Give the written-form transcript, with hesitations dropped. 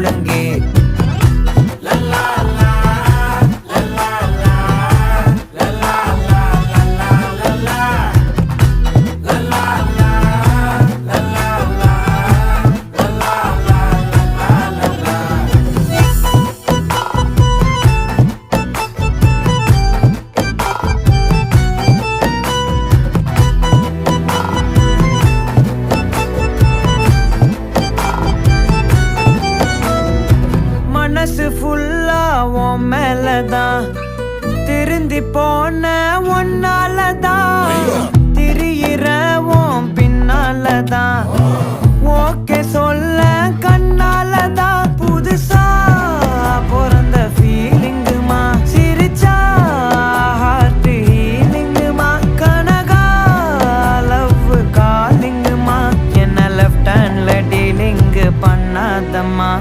ஒழுங்கே. மனசு ஃபுல்லா உன் மேலதான், திருந்தி போன ஒன்னாலதான், திரியிற உன் பின்னாலதான், ஓகே சொல்ல கண்ணாலதான். புதுசா பிறந்த ஃபீலிங்குமா, சிரிச்சா ஹார்ட் ஹீலிங்குமா, கனகா லவ் காலிங்குமா, என்ன லெஃப்ட் ஹேண்ட்ல டீலிங் பண்ணாதம்மா.